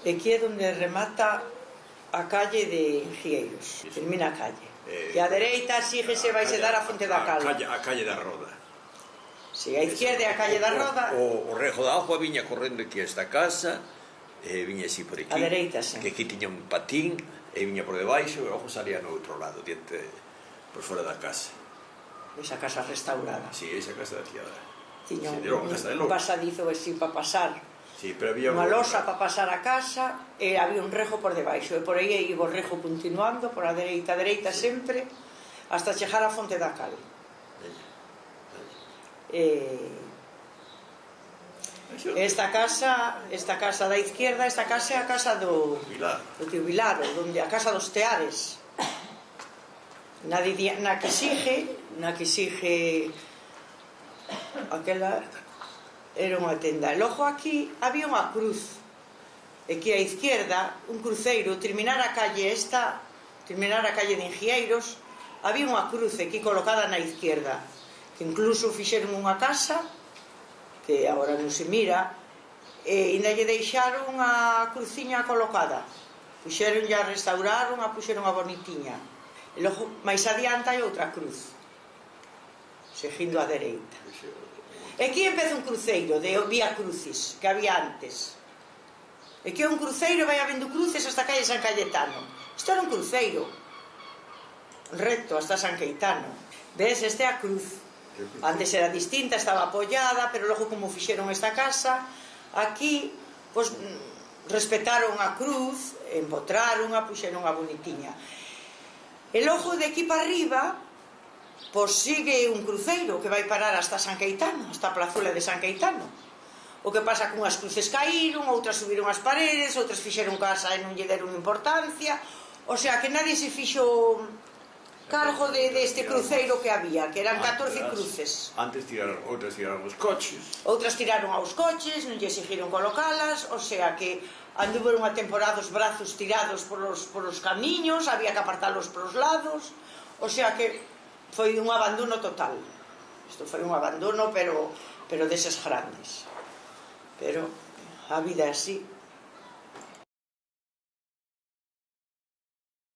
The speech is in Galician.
Aquí é onde remata a calle de Engieiros, termina a calle. E a dereita síguese, vai se dar a Fonte da Cal. A calle da Roda. Si, a izquierda é a calle da Roda. O Rejo da Agua viña correndo aquí a esta casa, viña así por aquí. A dereita, sí. Que aquí tiña un patín, e viña por debaixo, e logo salía no outro lado, diante, por fora da casa. Esa casa restaurada. Si, esa casa da ciudad. Tiña un pasadizo así para pasar. Sí, pero había unha losa para pasar a casa e había un rejo por debaixo e por aí iba o rejo continuando por a dereita sempre hasta chegar a Fonte da Cal. Esta casa da izquierda, esta casa é a casa do tío Vilaro, onde a casa dos Teares, na que sigue aquela era unha tenda. E logo aquí había unha cruz, e aquí a izquierda un cruceiro, terminar a calle de Engieiros, había unha cruz aquí colocada na izquierda, que incluso fixeron unha casa que agora non se mira, e ainda lle deixaron a cruciña colocada, fixeron, ya restauraron, a puxeron a bonitiña, e logo máis adianta hai outra cruz seguindo a dereita. E aquí empeza un cruceiro de Vía Crucis que había antes, e que é un cruceiro, vai habendo cruces hasta a calle San Cayetano. Isto era un cruceiro recto hasta San Cayetano. Ves, esta é a cruz. Antes era distinta, estaba apoiada, pero logo como fixeron esta casa aquí, pois respetaron a cruz, empotraron a, puxeron a bonitiña. E logo de aquí para arriba pois sigue un cruceiro que vai parar hasta San Cayetano, hasta a plazuela de San Cayetano. O que pasa que unhas cruces caíron, outras subiron as paredes, outras fixeron casa e non lle deron importancia, o sea que nadie se fixo cargo deste cruceiro que había, que eran 14 cruces. Antes outras tiraron os coches. Outras tiraron aos coches, non lle exigiron colocalas, o sea que anduveron unha temporada os brazos tirados polos camiños, había que apartalos polos lados, o sea que foi un abandono total. Isto foi un abandono, pero deses grandes. Pero a vida é así.